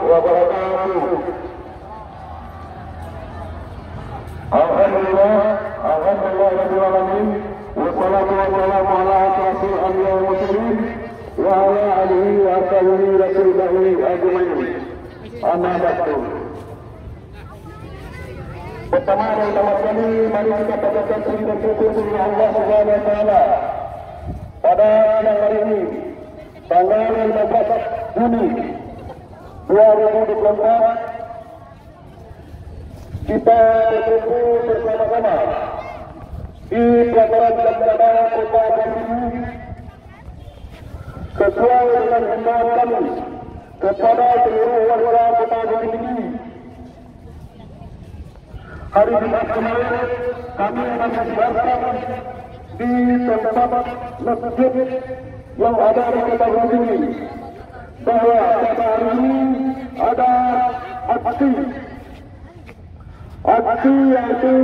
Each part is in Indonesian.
wabarakatuh. Alhamdulillah rabbil alamin, wassalatu wassalamu ala asyrafil anbiya'i wal mursalin wa ala alihi wa sahbihi rasulillahi ajmain. Amma ba'du. Pertama dan utama sekali, mari kita panjatkan puji dan syukur kepada Allah Subhanahu wa taala. Pada siang hari ini, tanggal 15 Juni 2024, kita berkumpul bersama-sama di pelataran Jam-Jam Kota Bandung sesuai dengan himbauan kami kepada seluruh warga Kota Bandung. Hari Jumat kemarin kami akan menjelaskan di tempat masjid yang ada di Kota Bandung ini bahwa pada hari ini ada aksi yaitu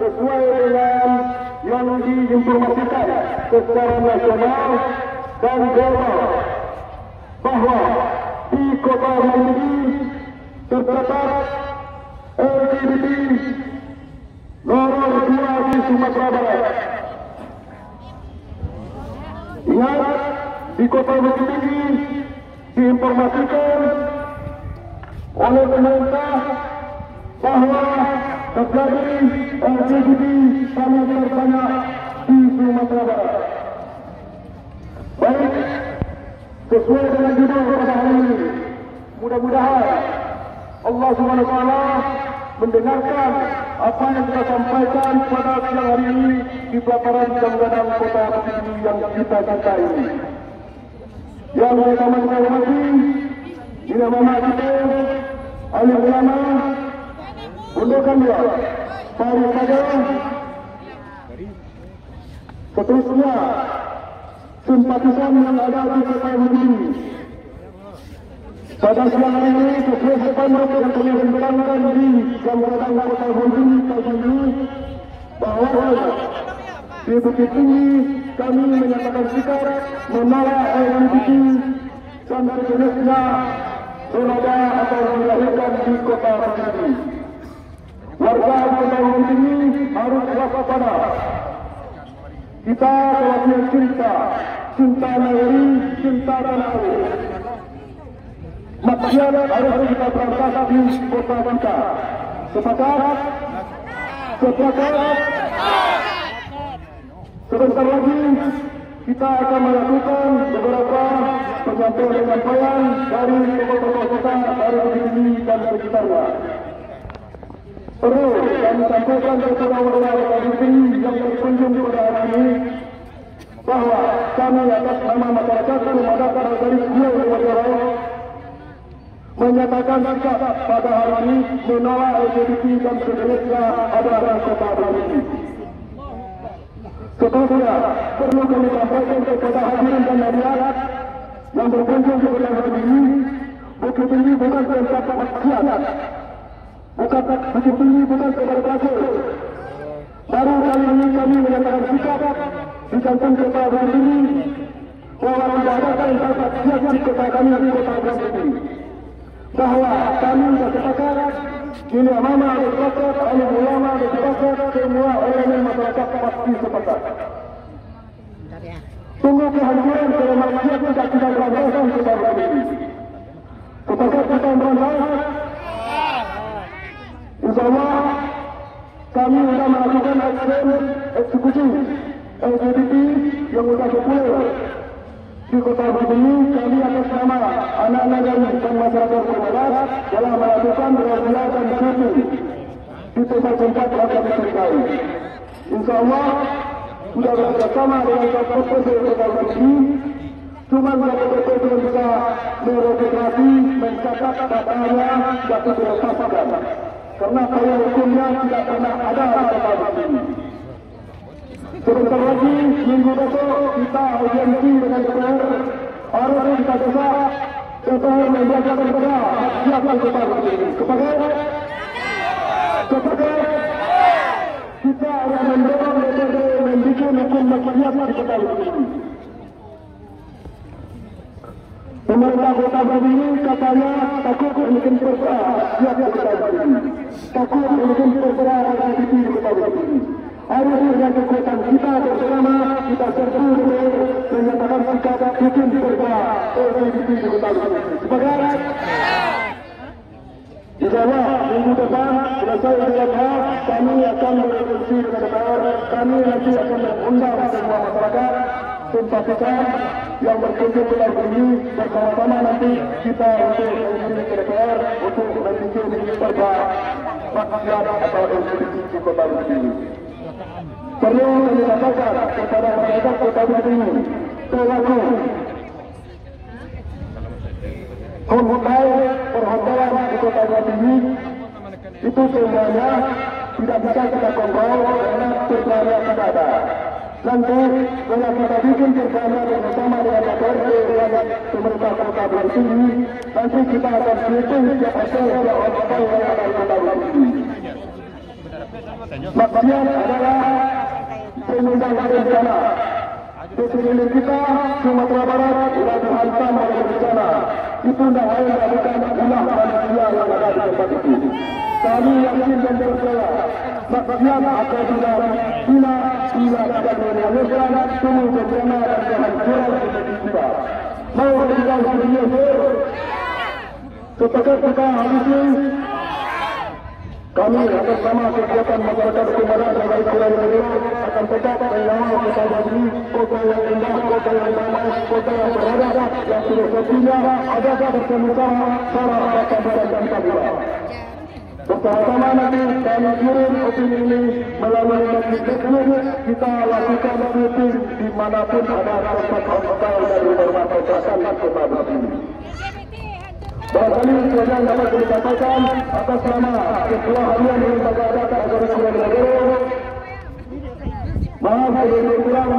sesuai dengan yang diinformasikan secara nasional dan global bahwa di Kota Bandung terdapat LGBT nomor 2 di Sumatera Barat. Ingat, di Kota Bandung ini diinformasikan oleh pemerintah bahwa terjadi LGBT paling terbanyak di Sumatera Barat. Baik, sesuai dengan judul pada hari ini, mudah-mudahan Allah Subhanahu wa taala mendengarkan apa yang kita sampaikan pada siang hari ini di pelataran Jam-Jam Kota Bandung yang kita cintai ini. Yang pertama kita hormati, bila mana kita alim ulama, undukan dia, mari saja. Seterusnya, simpatisan yang ada di Kota Bandung. Pada siang hari ini, sesuai sepanduk yang kami rencanakan di Jam-Jam Kota Bandung pagi ini, bahwa di Bukit Tinggi kami menyatakan sikap menolak LGBT dan sejenisnya senada atau dilahirkan di Kota Bandung. Warga Kota Bandung ini harus waspada. Kita telah punya cinta negeri, cinta tanah air. Maksiat harus kita berantas di kota kita. Sepakat? Sebentar lagi kita akan melakukan beberapa penyampaian dari tokoh-tokoh kita dari sini dan sekitarnya. Perlu kami sampaikan kepada warga sini yang berkunjung pada hari ini bahwa kami atas nama masyarakat Sumatera dari Pulau Sumatera menyatakan sikap pada hari ini menolak LGBT dan sejenisnya ada di Kota Bandung. Seterusnya, perlu kami sampaikan kepada hadirin dan hadirat yang berkunjung kepada hari ini, Bukit Tinggi bukan tempat maksiat, Bukit Tinggi bukan tempat kafir. Baru kali ini kami menyatakan sikap di kantor Kota Bandung bahwa tidak ada tempat maksiat di kota kami di Kota Bandung. Bahwa kami sudah sepakat, ini mama sepakat, alim ulama sepakat, semua elemen masyarakat pasti sepakat. Tunggu kehadiran dalam maksiat tidak kita berantakan kita berdiri. Sepakat kita berantakan. InsyaAllah kami sudah melakukan eksekusi LGBT yang sudah populer di Kota Bandung. Kami atas nama anak-anak dan masyarakat Sumatera telah melakukan razia dan syuting di tempat-tempat yang kami cintai. InsyaAllah sudah bersama dengan Kapolres Kota Bandung. Cuma Kapolres yang bisa meregistrasi, mencatat datanya dapat dilepaskan. Karena kaya hukumnya tidak pernah ada pada Kota Bandung. Sebentar lagi, minggu besok kita audiensi dengan DPR. Harus kita desak DPR menjaga kepada siapa Kota Bandung. Kepada kita akan mendorong DPR membuat hukum maksiat di Kota Bandung. Pemerintah Kota Bandung katanya takut mungkin bergerak siap kita berdiri. Takut mungkin bergerak LGBT kita berdiri. Harus dengan kekuatan kita bersama kita serbu menyatakan sikap bikin bergerak LGBT kita berdiri. Sebagai InsyaAllah minggu depan selesai Idul Adha kami akan berdiskusi dengan DPR. Kami nanti akan mengundang semua masyarakat simpatisan yang berkunjung ke ini bersama-sama nanti kita untuk berdiskusi ke DPR untuk berdiskusi perda rakyat atau LGBT di Kota Bukit. Perlu kami katakan kepada masyarakat Kota Bukit selaku pembukaan perhotelan di Kota Bukit itu semuanya tidak bisa kita kontrol karena perjalanan tidak ada. Nanti kalau kita bikin perjalanan bersama dengan DPRD dan pemerintah Kota Bukit, nanti kita akan hitung setiap hotel yang ada di Kota Bukit. Maksudnya adalah pemindang bencana. Presiden kita Sumatera Barat sudah dihantam oleh bencana. Itu tidak lain bukan ulah manusia yang ada di tempat itu. Kami yakin dan percaya maksudnya apabila China tidak menyelesaikan semua bencana dan kehancuran seperti kita. Mau tinggal dunia sepakat kita habisi. Kami atas nama kegiatan masyarakat Kumaran dan Kuala Lumpur akan tetap mengawal Kota Bukit, kota yang indah, kota yang damai, kota yang beradab, yang filosofinya adalah bersama-sama para rakyat dan kabila. Bersama-sama nanti kami kirim opini ini melalui majlis teknik, kita lakukan meeting dimanapun ada tempat hotel dan rumah kontrakan Kota Bukit. Barangkali saya dapat dikatakan atas nama Ketua Harian Lembaga Adat Agama Kuala Lumpur. Maaf kalau kurang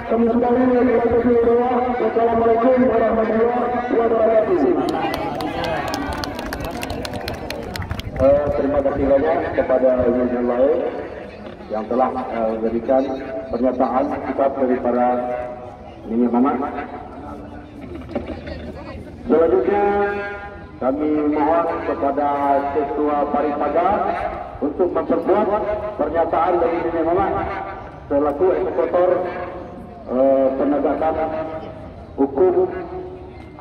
kami sudah ini dengan keseluruhan. Wassalamualaikum warahmatullahi wabarakatuh. Terima kasih banyak kepada yang lain yang telah memberikan pernyataan sikap dari para Nini Mamat. Selanjutnya kami mohon kepada Ketua Paripada untuk memperkuat pernyataan dari Nini Mamat selaku eksekutor penegakan hukum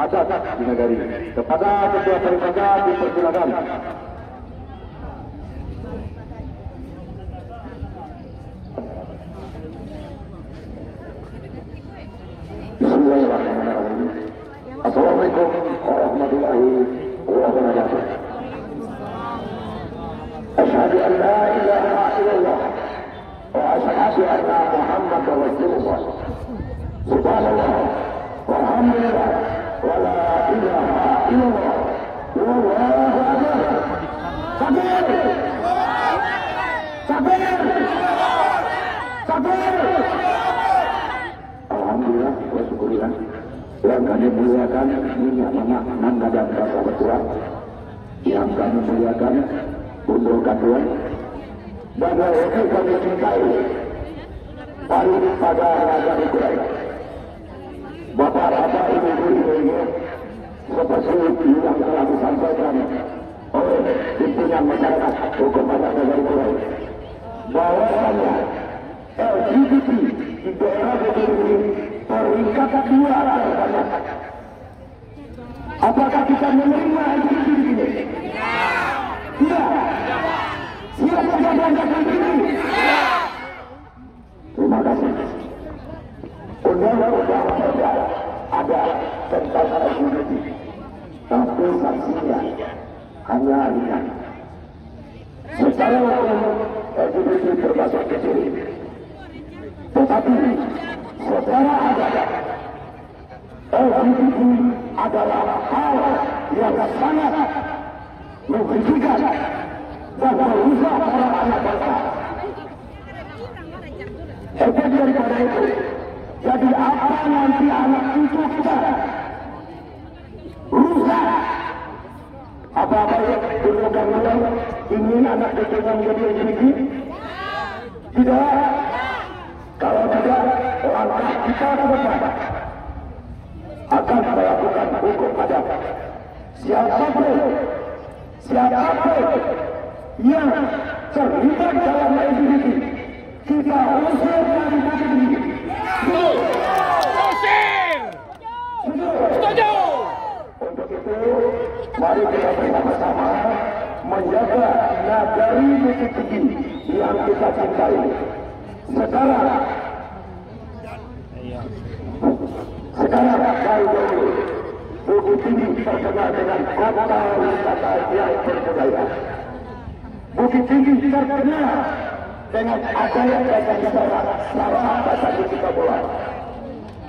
adat di negeri. Kepada Ketua Paripada dipersilakan. Bismillahirrahmanirrahim. Assalamualaikum warahmatullahi wabarakatuh. Asyhadu an la ilaha illallah wa asyhadu anna Muhammadar Rasulullah. Subhanallah walhamdulillah wa la ilaha illallah wallahu akbar. Takbir. Takbir. Takbir. Alhamdulillah wa syukurillah. Yang kami muliakan minyak Mamat Nanda dan Bapak Ketua, yang kami muliakan Bunda Ketua, dan yang kami cintai Paripada Raja Kurai, Bapak-bapak ibu-ibu seperti yang telah disampaikan oleh pimpinan masyarakat hukum adat Raja Kurai, bahwasanya LGBT di daerah ini peringkat kedua terbanyak. Apakah kita menerima LGBT di sini? Tidak. Siap saja berangkat ini. Terima kasih. Undang-undang ada tentang LGBT, tapi sanksinya hanya ringan. Secara umum LGBT termasuk kecil, tetapi secara adat LGBT adalah hal yang sangat merugikan dan merusak para anak bangsa. Efek daripada itu, jadi apa nanti anak cucu kita rusak? Apa-apa yang dilakukan ingin anak cucunya menjadi LGBT? Tidak. Kalau tidak, langkah kita ke depan akan melakukan hukum adat. Siapapun siapapun yang terlibat dalam LGBT kita usir dari Bukit Tinggi. Setuju. Untuk itu, mari kita bersama-sama menjaga nagari Bukit Tinggi yang kita cintai. Sekarang jauh-jauh Bukit Tinggi terkenal dengan kota wisata yang berbudaya. Bukit Tinggi terkenal dengan adanya dasar-dasar salah satu kita bola.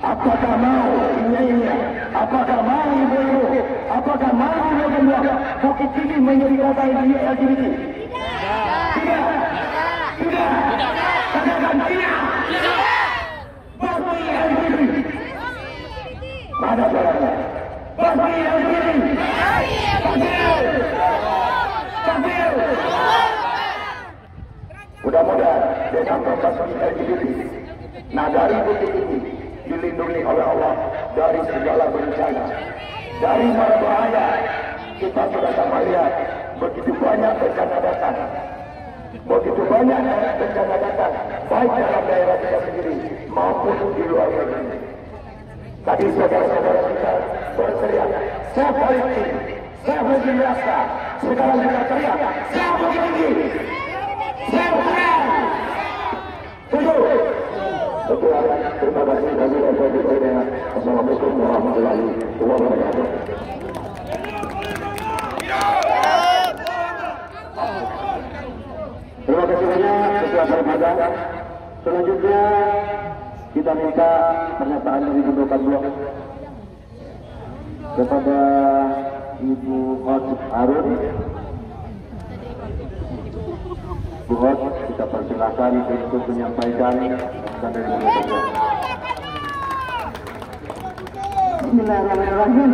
Apakah mau ini? Apakah mau ibu-ibu? Apakah mau ibu-ibu Bukit Tinggi menjadi kota LGBT? Tidak. Katakan tidak. Bagi LGBT. Mana jalannya? Bagi LGBT. Takbir. Mudah-mudahan dengan prestasi LGBT nagari Bukit Tinggi dilindungi oleh Allah dari segala bencana, dari mara bahaya. Kita sudah sama lihat begitu banyak bencana datang, baik dalam daerah kita sendiri maupun di luar negeri. Tadi saudara-saudara kita berteriak, saya politik, saya Bukit Rasa. Sekarang kita teriak, saya Bukit Tinggi, saya menang. Terima kasih kami atas. Assalamualaikum warahmatullahi wabarakatuh. Terima kasih banyak Ketua Permada. Selanjutnya kita minta pernyataan dari Ibu Kadua kepada Ibu Hot Harun. Bu Hot, kita persilakan untuk menyampaikan dari Ibu Kadua. Bismillahirrahmanirrahim.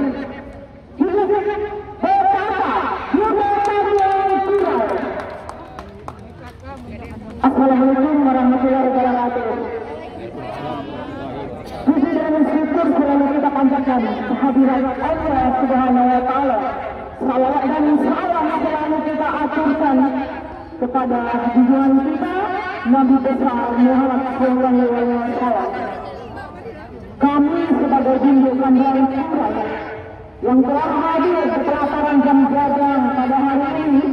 Assalamualaikum warahmatullahi wabarakatuh. Puji dan syukur selalu kita panjatkan kehadiran Allah Subhanahu wa taala. Salawat dan salam selalu kita aturkan kepada junjungan kita Nabi besar Muhammad sallallahu alaihi wasallam. Kami sebagai junjungan Kandang Kurai yang telah hadir di pelataran Jam Gadang pada hari ini,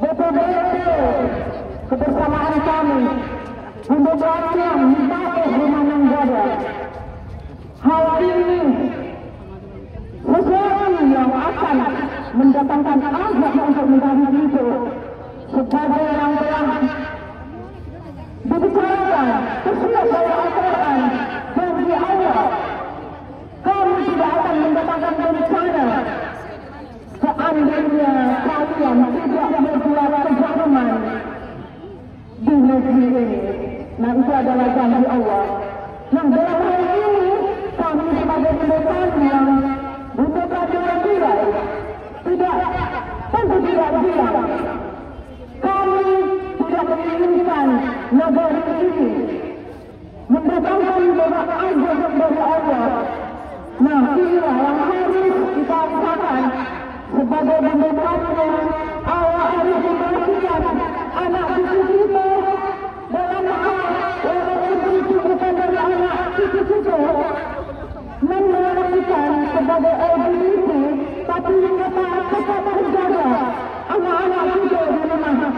betul-betul kebersamaan kami untuk belajar membaca Humanang Gada. Hal ini sesuatu yang akan mendatangkan azab untuk menjadi itu sebagai yang telah dibicarakan sesuai dengan Al-Quran dari Allah. Kami tidak akan mendatangkan bencana seandainya kalian tidak berbuat kezaliman di negeri ini. Nah, itu adalah janji Allah. Nah, dalam hal ini kami sebagai pendekar yang pendekar Dewan Kurai tentu tidak bilang kami tidak menginginkan negeri ini mendatangkan beberapa azab dari Allah. Nah, inilah yang harus kita rasakan sebagai pendekarnya. Allah harus memperhatikan anak cucu kita dalam hal walaupun itu bukan dari anak cucu kita mengalamikan sebagai LGBT, tapi kita menjaga anak-anak kita di rumah.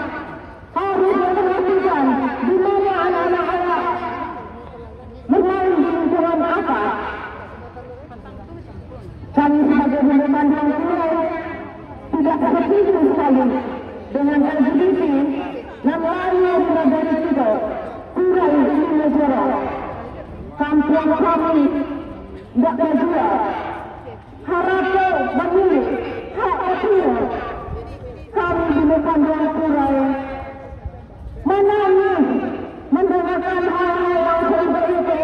Harus memperhatikan di mana anak-anak bermain di lingkungan apa. Kami sebagai pendekan yang kuat tidak setuju sekali dengan LGBT yang lahir di negara kita. Kurai ini negara kampung kami tidak berjual harapkan memilih hak akhirat. Kami pendekan yang kurai menangis mendengarkan hal-hal yang seperti itu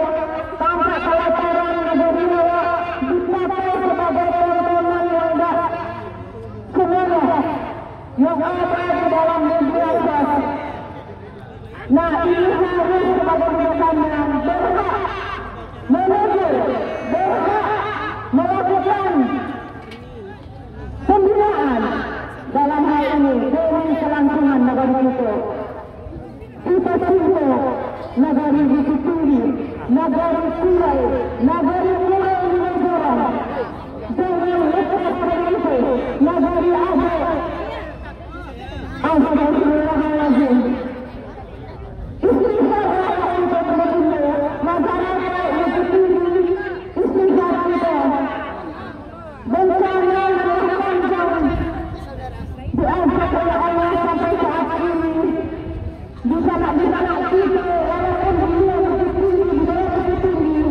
tanpa pelajaran negara dipakai sebagai tontonan yang dah semuanya yang ada di dalam media sosial. Nah, ini harus sebagai pendekan yang berhak menegur, berhak melakukan pembinaan dan demi kelangsungan negara kita. Kita cinta negara Bukit Tinggi, negara Kurai, negara Kurai Negara. Dengan lepas pada itu, negara Astagfirullahaladzim. Istighfar untuk baginda, negara Bukit Tinggi. Istighfar kita. Bencana yang panjang diangkat oleh Allah sampai saat ini. Bisa tak kita walaupun dunia Bukit Tinggi, budaya Bukit Tinggi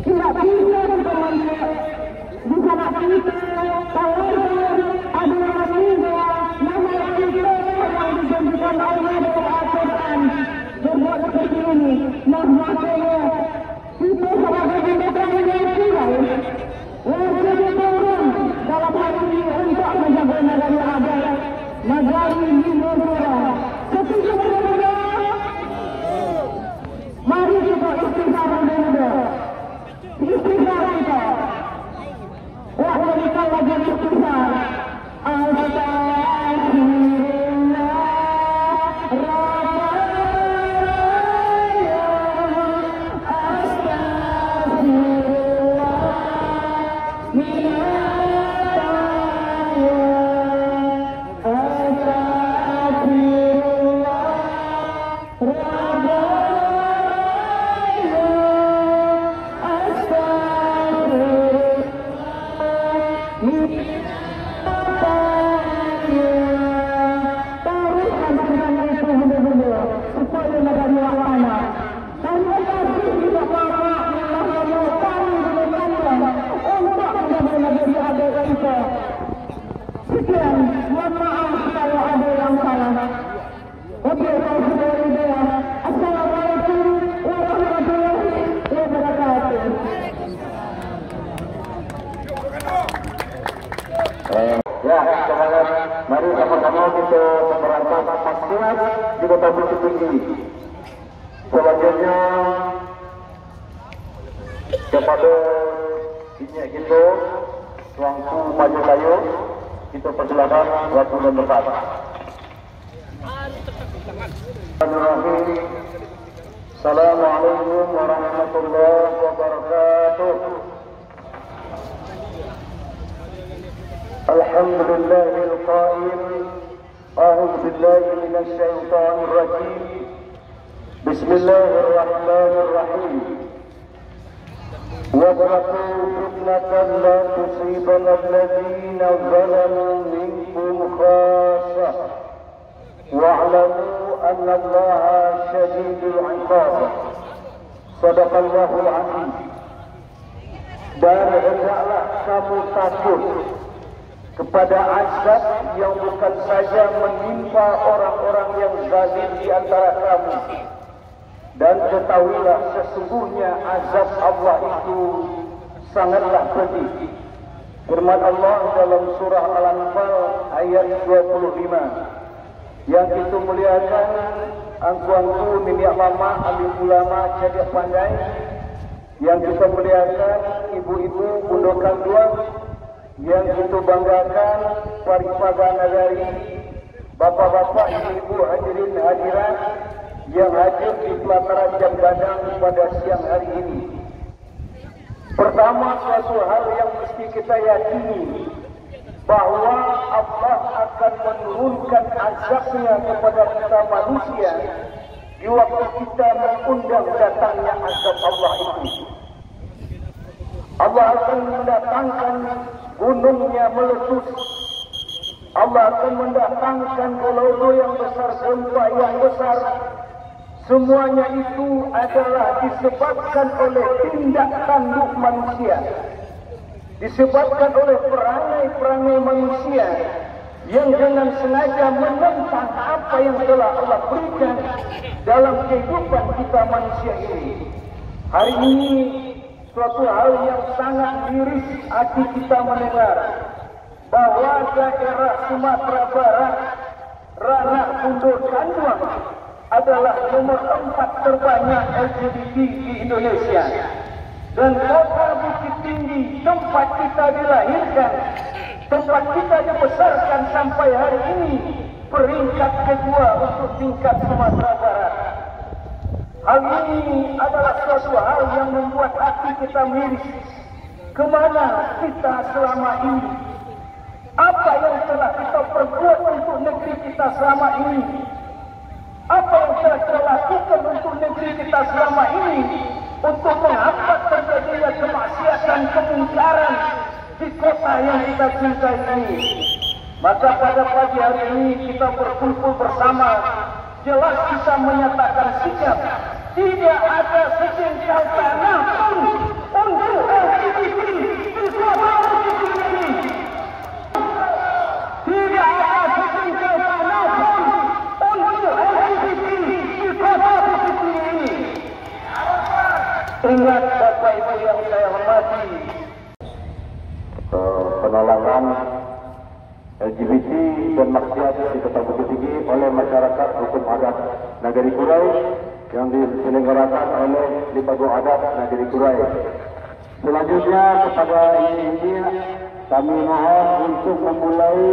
tidak bisa dipermainkan. Bisa tak kita tawarkan ada yang meninggal nama kita yang dijanjikan Allah dalam Al-Quran berbuat seperti ini. Nah makanya kita sebagai pendekar yang kurai wajib turun dalam hal ini untuk menjaga negara agar negara ini negara. Ketika berbeda, mari kita istighfar berbeda. Istighfar kita. Wahai kita lagi istighfar. Mari sama-sama kita memberantas maksiat di Kota Bukit Tinggi. Selanjutnya kepada injek kita Tuanku Maju Kayu, kita persilakan waktu dan tempat. Assalamualaikum warahmatullahi wabarakatuh. Alhamdulillahil qaim. A'udzu billahi minasy syaithanir rajim. Bismillahirrahmanirrahim. وَاتَّقُوا فِتْنَةً لَا تُصِيبَنَّ الَّذِينَ ظَلَمُوا مِنكُمْ خَاصَّةً وَاعْلَمُوا أَنَّ اللَّهَ شَدِيدُ الْعِقَابِ. Shadaqallahul azim. Dan hendaklah kamu takut kepada azab yang bukan saja menimpa orang-orang yang zalim di antara kamu. Dan ketahuilah sesungguhnya azab Allah itu sangatlah pedih. Firman Allah dalam surah Al-Anfal ayat 25. Yang itu muliakan angku-angku minyak lama, alim ulama, cerdik pandai. Yang kita muliakan ibu-ibu, bundokan duang. Yang kita banggakan paripaga nagari, bapak-bapak, ibu-ibu, hadirin hadirat yang hadir di pelataran Jam Gadang pada siang hari ini. Pertama, suatu hal yang mesti kita yakini bahawa Allah akan menurunkan azabnya kepada kita manusia di waktu kita mengundang datangnya azab Allah itu. Allah akan mendatangkan gunungnya meletus. Allah akan mendatangkan golongan yang besar, gempa yang besar. Semuanya itu adalah disebabkan oleh tindak tanduk manusia, disebabkan oleh perangai-perangai manusia yang dengan sengaja menentang apa yang telah Allah berikan dalam kehidupan kita manusia ini. Hari ini suatu hal yang sangat miris hati kita mendengar bahawa daerah Sumatera Barat, Ranah Bundur Kanduang adalah nomor 4 terbanyak LGBT di Indonesia. Dan Kota Bukit Tinggi, tempat kita dilahirkan, tempat kita dibesarkan sampai hari ini peringkat kedua untuk tingkat Sumatera Barat. Hal ini adalah suatu hal yang membuat hati kita miris. Kemana kita selama ini? Apa yang telah kita perbuat untuk negeri kita selama ini? Apa yang telah kita lakukan untuk negeri kita selama ini? Untuk menghambat terjadinya kemaksiatan, kemungkaran di kota yang kita cintai ini. Maka pada pagi hari ini kita berkumpul bersama, jelas kita menyatakan sikap. Tidak ada sejengkal tanah pun untuk LGBT di kota Bukit ini. Tidak ada sejengkal tanah pun untuk LGBT di kota Bukit ini. Ingat Bapak Ibu yang saya hormati, penolakan LGBT dan maksiat di Kota Bukit Tinggi oleh masyarakat hukum adat Nagari Kurai yang diselenggarakan oleh Limbago Adat Nagari Kurai. Selanjutnya kepada ini kami mohon untuk memulai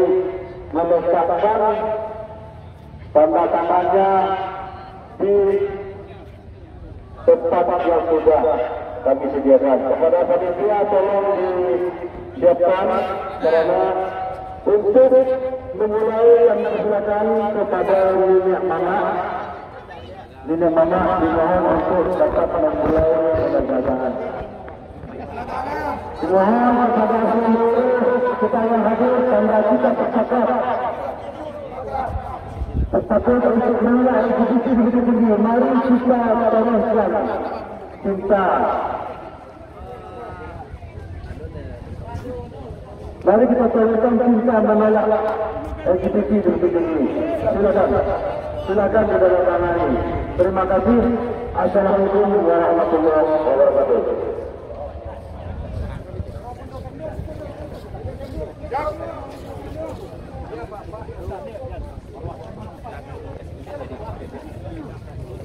meletakkan tanda tangannya di tempat yang sudah kami sediakan. Kepada panitia tolong disiapkan karena untuk memulai kami persilakan kepada Nenek Mama dimohon untuk dapat memulai perdagangan. Dimohon kepada seluruh kita yang hadir tanda kita tercatat. Tercatat untuk menolak LGBT begitu tinggi. Mari kita teruskan cinta. Mari kita teruskan cinta menolak LGBT begitu tinggi. Silakan ditandatangani. Terima kasih. Assalamualaikum warahmatullahi wabarakatuh.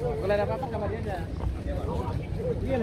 Boleh ada apa-apa sama dia aja. Iya.